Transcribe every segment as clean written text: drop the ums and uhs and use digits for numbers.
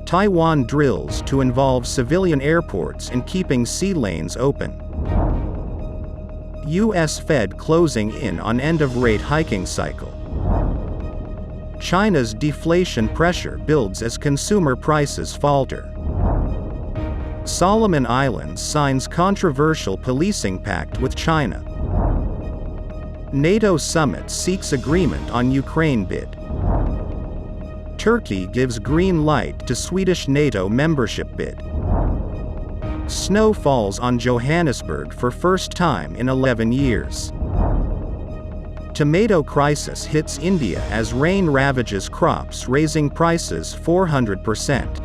Taiwan drills to involve civilian airports in keeping sea lanes open. U.S. Fed closing in on end-of-rate hiking cycle. China's deflation pressure builds as consumer prices falter. Solomon Islands signs controversial policing pact with China. NATO summit seeks agreement on Ukraine bid. Turkey gives green light to Swedish NATO membership bid. Snow falls on Johannesburg for first time in 11 years. Tomato crisis hits India as rain ravages crops, raising prices 400%.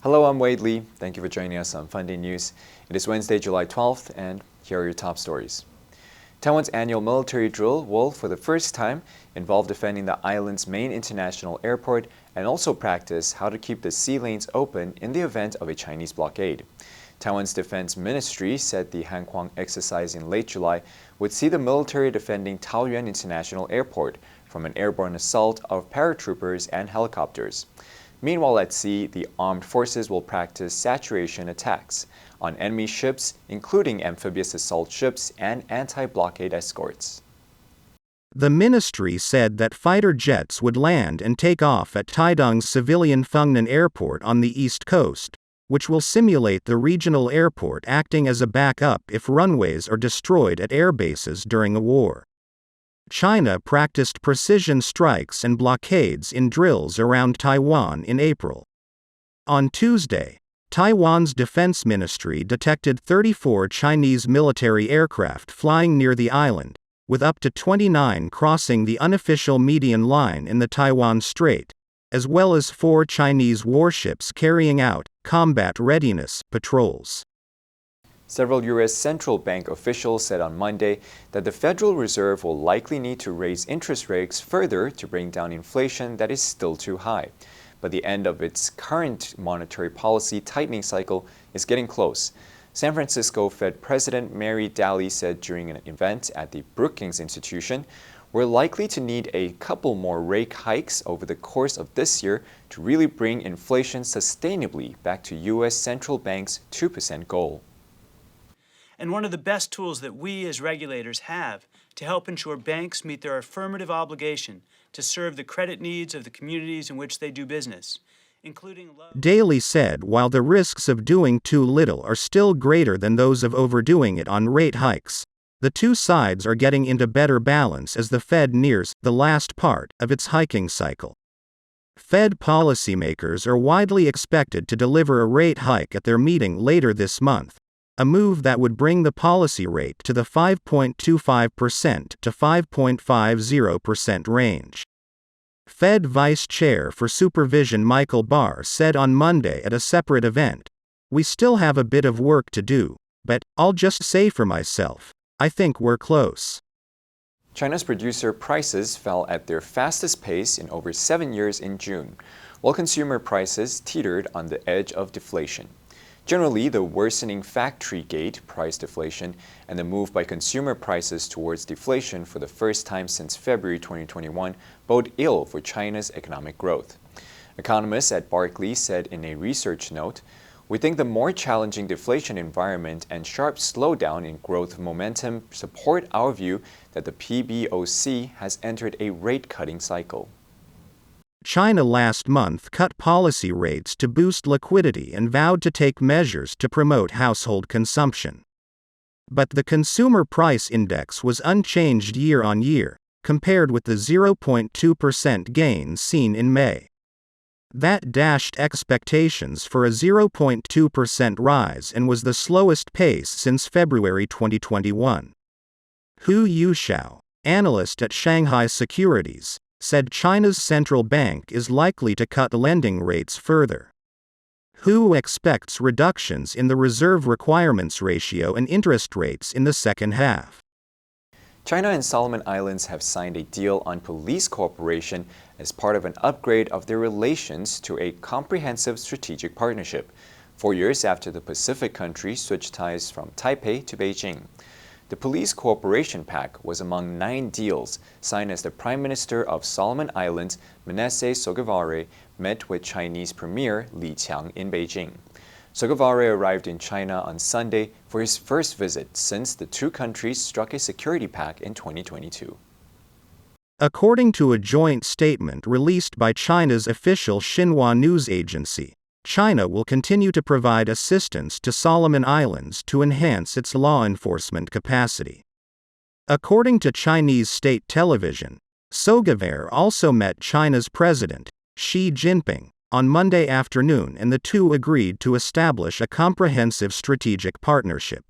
Hello, I'm Wade Lee. Thank you for joining us on Funday News. It is Wednesday, July 12th, and here are your top stories. Taiwan's annual military drill will, for the first time, involve defending the island's main international airport and also practice how to keep the sea lanes open in the event of a Chinese blockade. Taiwan's Defense Ministry said the Hankwang exercise in late July would see the military defending Taoyuan International Airport from an airborne assault of paratroopers and helicopters. Meanwhile, at sea, the armed forces will practice saturation attacks on enemy ships, including amphibious assault ships and anti-blockade escorts. The ministry said that fighter jets would land and take off at Taidung's civilian Fengnan Airport on the east coast, which will simulate the regional airport acting as a backup if runways are destroyed at air bases during a war. China practiced precision strikes and blockades in drills around Taiwan in April. On Tuesday, Taiwan's defense ministry detected 34 Chinese military aircraft flying near the island, with up to 29 crossing the unofficial median line in the Taiwan Strait, as well as 4 Chinese warships carrying out combat readiness patrols. Several U.S. central bank officials said on Monday that the Federal Reserve will likely need to raise interest rates further to bring down inflation that is still too high. But the end of its current monetary policy tightening cycle is getting close. San Francisco Fed President Mary Daly said during an event at the Brookings Institution, "We're likely to need a couple more rate hikes over the course of this year to really bring inflation sustainably back to U.S. central bank's 2% goal." And one of the best tools that we as regulators have to help ensure banks meet their affirmative obligation to serve the credit needs of the communities in which they do business, including... Daly said while the risks of doing too little are still greater than those of overdoing it on rate hikes, the two sides are getting into better balance as the Fed nears the last part of its hiking cycle. Fed policymakers are widely expected to deliver a rate hike at their meeting later this month, a move that would bring the policy rate to the 5.25% to 5.50% range. Fed Vice Chair for Supervision Michael Barr said on Monday at a separate event, "We still have a bit of work to do, but I'll just say for myself, I think we're close." China's producer prices fell at their fastest pace in over 7 years in June, while consumer prices teetered on the edge of deflation. Generally, the worsening factory gate price deflation and the move by consumer prices towards deflation for the first time since February 2021 bode ill for China's economic growth. Economists at Barclays said in a research note, "We think the more challenging deflation environment and sharp slowdown in growth momentum support our view that the PBOC has entered a rate-cutting cycle." China last month cut policy rates to boost liquidity and vowed to take measures to promote household consumption. But the consumer price index was unchanged year on year, compared with the 0.2% gain seen in May. That dashed expectations for a 0.2% rise and was the slowest pace since February 2021. Hu Yuxiao, analyst at Shanghai Securities, said China's central bank is likely to cut lending rates further. Hu expects reductions in the reserve requirements ratio and interest rates in the second half. China and Solomon Islands have signed a deal on police cooperation as part of an upgrade of their relations to a comprehensive strategic partnership, 4 years after the Pacific country switched ties from Taipei to Beijing. The Police Cooperation Pact was among 9 deals signed as the Prime Minister of Solomon Islands, Manasseh Sogavare, met with Chinese Premier Li Qiang in Beijing. Sogavare arrived in China on Sunday for his first visit since the two countries struck a security pact in 2022. According to a joint statement released by China's official Xinhua news agency, China will continue to provide assistance to Solomon Islands to enhance its law enforcement capacity. According to Chinese state television, Sogavare also met China's President, Xi Jinping, on Monday afternoon, and the two agreed to establish a comprehensive strategic partnership.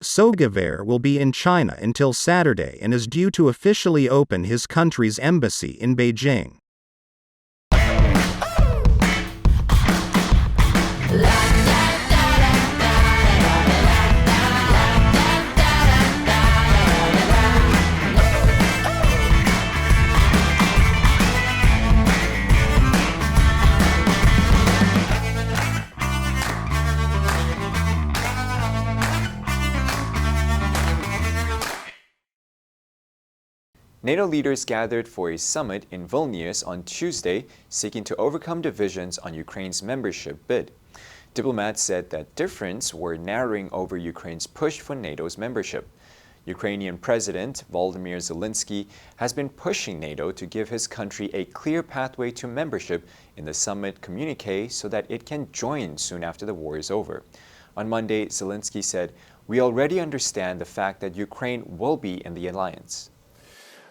Sogavare will be in China until Saturday and is due to officially open his country's embassy in Beijing. NATO leaders gathered for a summit in Vilnius on Tuesday, seeking to overcome divisions on Ukraine's membership bid. Diplomats said that differences were narrowing over Ukraine's push for NATO's membership. Ukrainian President Volodymyr Zelensky has been pushing NATO to give his country a clear pathway to membership in the summit communique so that it can join soon after the war is over. On Monday, Zelensky said, "We already understand the fact that Ukraine will be in the alliance."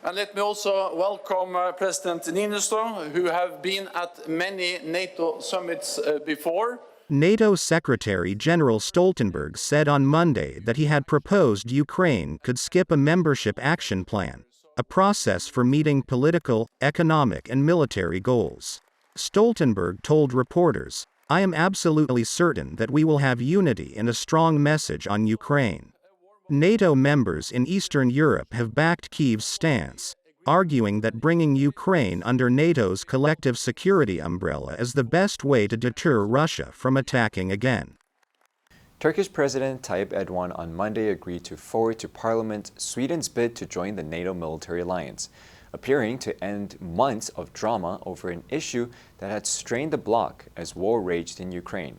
And let me also welcome President Niinistö, who have been at many NATO summits before. NATO Secretary General Stoltenberg said on Monday that he had proposed Ukraine could skip a membership action plan, a process for meeting political, economic, and military goals. Stoltenberg told reporters, "I am absolutely certain that we will have unity and a strong message on Ukraine." NATO members in Eastern Europe have backed Kyiv's stance, arguing that bringing Ukraine under NATO's collective security umbrella is the best way to deter Russia from attacking again. Turkish President Tayyip Erdogan on Monday agreed to forward to Parliament Sweden's bid to join the NATO military alliance, appearing to end months of drama over an issue that had strained the bloc as war raged in Ukraine.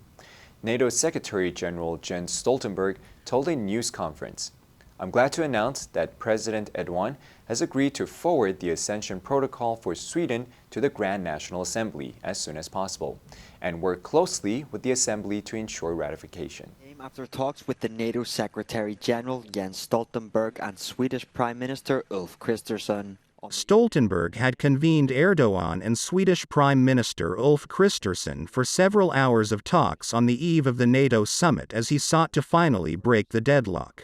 NATO Secretary General Jens Stoltenberg told a news conference, "I'm glad to announce that President Erdogan has agreed to forward the accession protocol for Sweden to the Grand National Assembly as soon as possible, and work closely with the Assembly to ensure ratification." After talks with the NATO Secretary General Jens Stoltenberg and Swedish Prime Minister Ulf Kristersson. Stoltenberg had convened Erdogan and Swedish Prime Minister Ulf Kristersson for several hours of talks on the eve of the NATO summit as he sought to finally break the deadlock.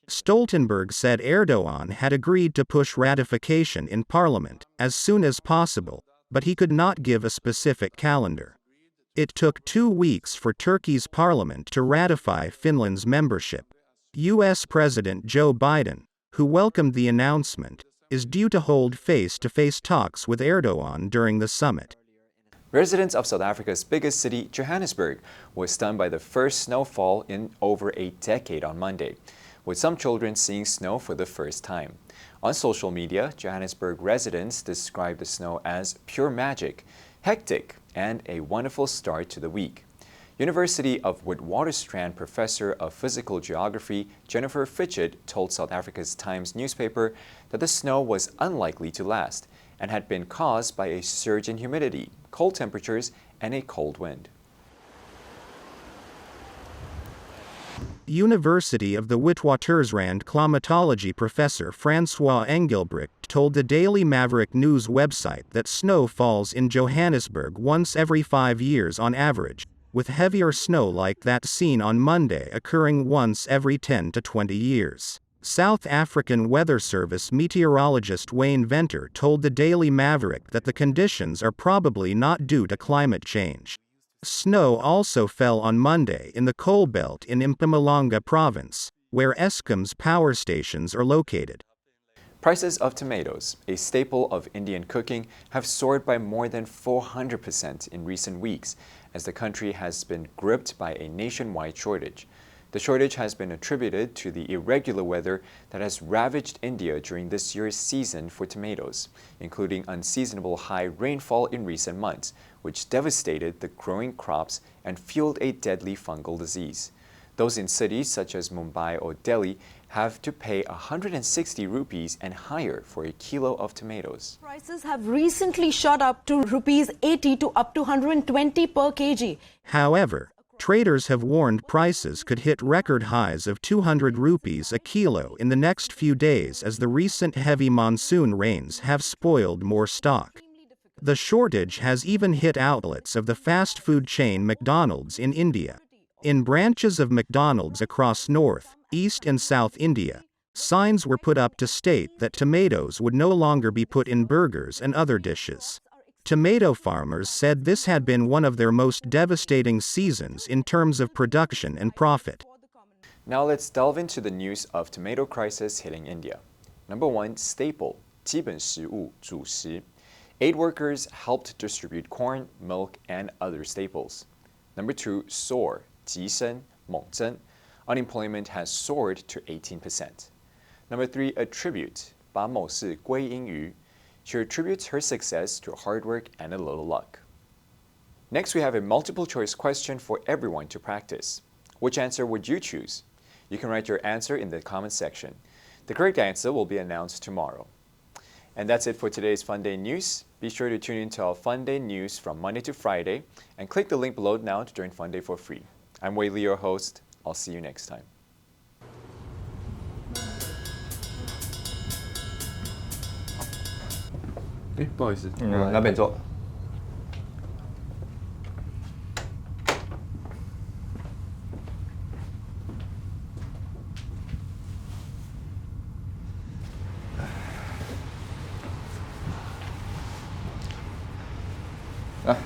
Stoltenberg said Erdogan had agreed to push ratification in Parliament as soon as possible, but he could not give a specific calendar. It took 2 weeks for Turkey's parliament to ratify Finland's membership. U.S. President Joe Biden, who welcomed the announcement, is due to hold face-to-face talks with Erdogan during the summit. Residents of South Africa's biggest city, Johannesburg, were stunned by the first snowfall in over a decade on Monday, with some children seeing snow for the first time. On social media, Johannesburg residents described the snow as pure magic, hectic, and a wonderful start to the week. University of Witwatersrand professor of physical geography Jennifer Fitchett told South Africa's Times newspaper that the snow was unlikely to last and had been caused by a surge in humidity, cold temperatures, and a cold wind. University of the Witwatersrand climatology professor Francois Engelbrecht told the Daily Maverick News website that snow falls in Johannesburg once every 5 years on average, with heavier snow like that seen on Monday occurring once every 10 to 20 years. South African Weather Service meteorologist Wayne Venter told the Daily Maverick that the conditions are probably not due to climate change. Snow also fell on Monday in the coal belt in Mpumalanga province, where Eskom's power stations are located. Prices of tomatoes, a staple of Indian cooking, have soared by more than 400% in recent weeks, as the country has been gripped by a nationwide shortage. The shortage has been attributed to the irregular weather that has ravaged India during this year's season for tomatoes, including unseasonable high rainfall in recent months, which devastated the growing crops and fueled a deadly fungal disease. Those in cities such as Mumbai or Delhi have to pay 160 rupees and higher for a kilo of tomatoes. Prices have recently shot up to rupees 80 to up to 120 per kg. However, traders have warned prices could hit record highs of 200 rupees a kilo in the next few days as the recent heavy monsoon rains have spoiled more stock. The shortage has even hit outlets of the fast food chain McDonald's in India. In branches of McDonald's across North, East and South India, signs were put up to state that tomatoes would no longer be put in burgers and other dishes. Tomato farmers said this had been one of their most devastating seasons in terms of production and profit. Now let's delve into the news of tomato crisis hitting India. Number 1, staple, 基本食物, 主食. Aid workers helped distribute corn, milk, and other staples. Number 2, soar, 急升, 猛增. Unemployment has soared to 18%. Number 3, attribute, 把某事归因于. She attributes her success to hard work and a little luck. Next, we have a multiple choice question for everyone to practice. Which answer would you choose? You can write your answer in the comment section. The correct answer will be announced tomorrow. And that's it for today's Funday news. Be sure to tune in to our Funday news from Monday to Friday and click the link below now to join Funday for free. I'm Wei Li, your host. I'll see you next time. 不好意思，哪边坐？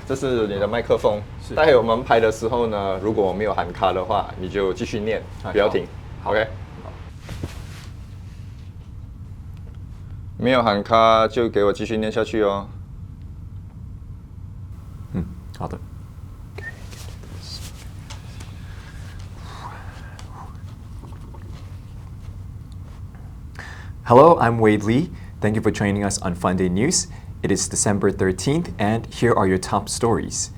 这是你的麦克风。待会我们拍的时候呢，如果我没有喊卡的话，你就继续念，不要停。OK。没有喊卡就给我继续念下去哦。好的。Hello, I'm Wade Lee. Thank you for joining us on Funday News. It is December 13th, and here are your top stories.